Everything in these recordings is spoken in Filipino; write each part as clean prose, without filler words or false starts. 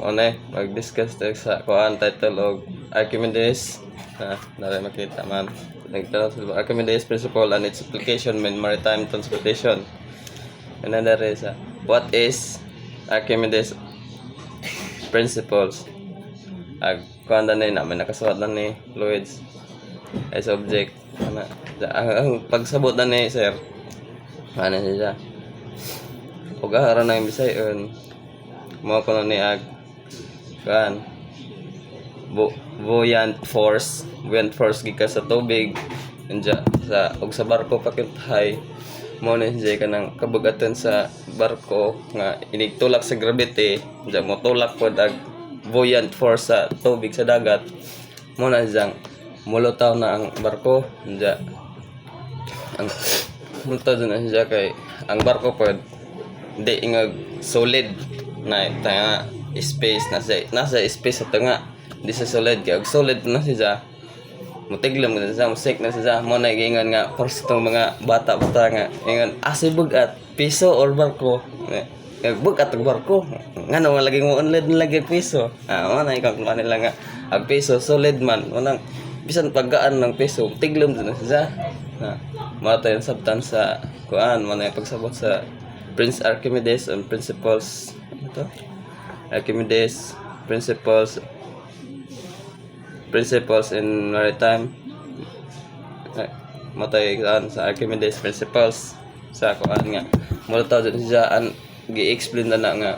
mag-discuss tayo sa kuan title og Archimedes. Dali makita man. Nagtanong sa Archimedes principle and its application in maritime transportation. Another is what is Archimedes principles? Kuan na namin nakasulat na ni fluids as object. Ang pagsabot na ni sir. Ano siya? Ug ara na yung bisayon. Mo ko ni kan buoyant force gikan sa tubig anja sa og sa barko pakithay mo ni jay kanang kabugatan sa barko nga inigtulak sa gravity anja mo tulak pod ag buoyant force sa tubig sa dagat mo na jang mulutaw na ang barko anja ang mulutaw na siya kay ang barko pod di ingag solid na tanga space nasa space sa tanga di sa solid kay solid na siya mutiglam na siya musik na siya mo na gingan nga first tong mga bata nga ingon asibug at piso or barko bugat ang barko ngano lagi mo onled lagi piso mo na ikaw kung nila nga ang piso solid man unang bisan paggaan ng piso tiglam na siya mo tayo sabtan sa kuan mo na pagsabot sa Prince Archimedes on principles ito Archimedes principles in maritime matay sa Archimedes principles sa kuan nga mulutaw din siya an gi-explain na nga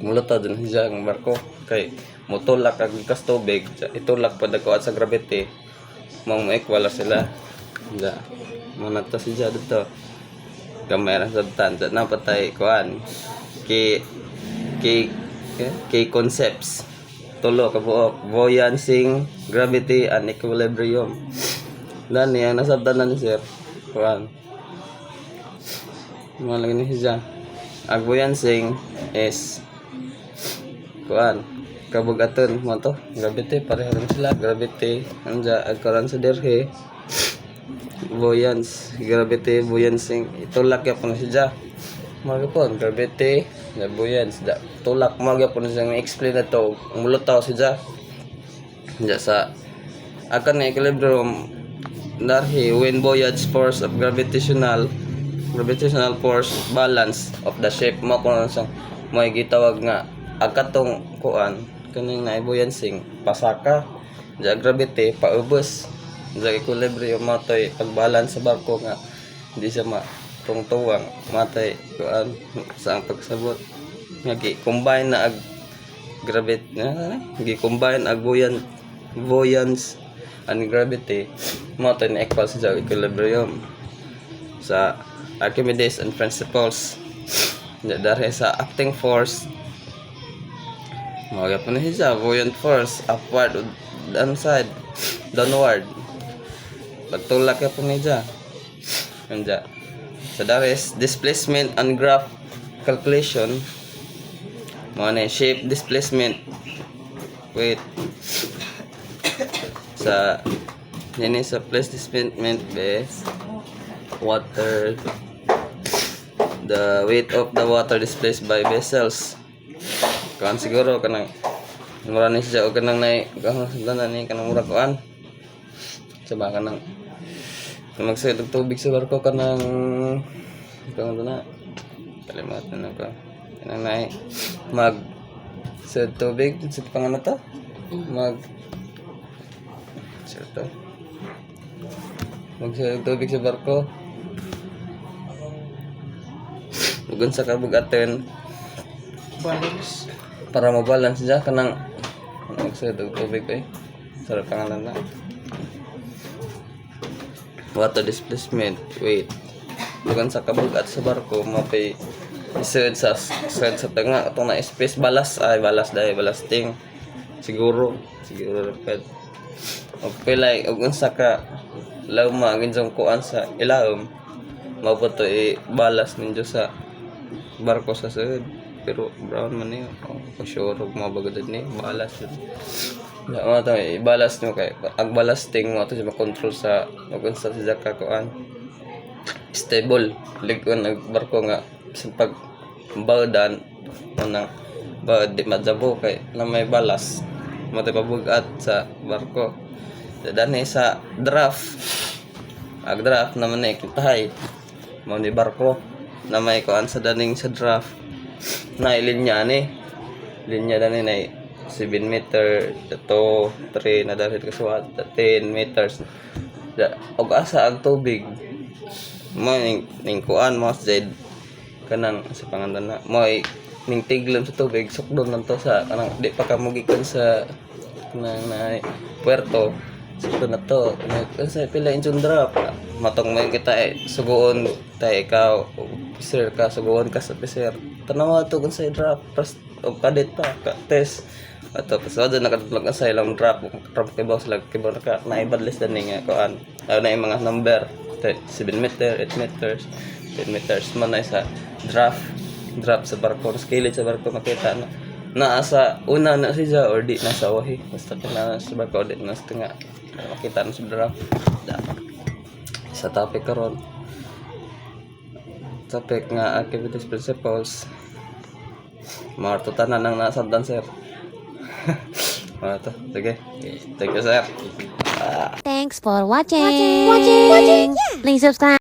mulutaw din siya ang barko kay motulak ag kas tubig itulak pa dagko sa gravity mo equal sila da manata siya dito kamera sa tanda na patay kuan key concepts tulo ka buok buoyancy, gravity and equilibrium dan yan nasabtan na ni sir kuan malagi ni siya ang buoyancy is kuan kabugaton mo to gravity pareho rin sila gravity anja agkaron sa derhe gravity buoyancy itulak yapon siya magapon gravity na buoyancy da tulak magapon siya explain na to mulutaw siya sa akan na equilibrium darhi when buoyage force of gravitational force balance of the ship mo kuno sa mo gitawag nga akatong kuan kaning na buoyancy pasaka ja gravity paubos sa equilibrium matay pagbalance sa barko nga hindi siya matungtuwang matay kuan sa ang pagsabot nga gi-combine na ag gravity gi-combine ag buoyance and gravity matay na equal sa equilibrium sa Archimedes and principles dahil sa acting force mga po na siya buoyant force upward downward pagtulak ya po niya anja so that is displacement and graph calculation mo na shape displacement wait sa nini sa place displacement base water the weight of the water displaced by vessels kan siguro kanang mura ni siya o kanang nay kanang mura kuan coba kanang magsayad og tubig sa barko kanang na kalimutan na ko kanang nay mag sa tubig sa pangano to mag to magsayad og tubig sa barko ugon sa kabugaten balance para mabalance siya kanang magsayad og tubig sa pangalan na water displacement wait bukan sa kabugat sa barko mapay isud sa tanga atong na space balas balasting siguro repet okay like ug unsa ka lawma ginsong kuan sa ilawom maputo balas ninyo sa barko sa sud pero brown man niyo for sure ug mabagod ni balas yun ya mo to ibalas nyo kay ang balasting mo to sa control sa ug sa ka kuan stable ligon ang barko nga sa pag bawdan nang ba di madabo kay na may balas mo tayo pabugat sa barko. Dani sa draft. Ag draft naman na ikitahay. Mo ni barko na may kuan sa daning sa draft. Na ilinya ni. Linya dani na 7 meter, 2, 3 na dahil kasuwat 10 meters. Og asa ang tubig. Mo ning kuan mo sa kanang sa pangandan na mo ning tiglam sa tubig sukdon lang to sa kanang di pa kamugikan sa kanang na puerto sukdon na to sa pila engine drop matong may kita suguon tay ikaw officer ka suguon ka sa officer tanawa to kun sa drop first o kadit pa ka test ato pasod na nakatulog ka sa ilang drop kay boss lag kay ka naibadless dan nga kuan na yung mga number 7 meter 8 meters 10 meters man na sa drop sa barko skillet sa barko makita na naasa una na siya or di nasa wahi basta kailangan sa barko di nasa nga makita na sa drop sa topic karon topic nga activities principles martutan na nang nasabdan sir. Ito, sige. Thank you sir. Thanks for watching. Please subscribe.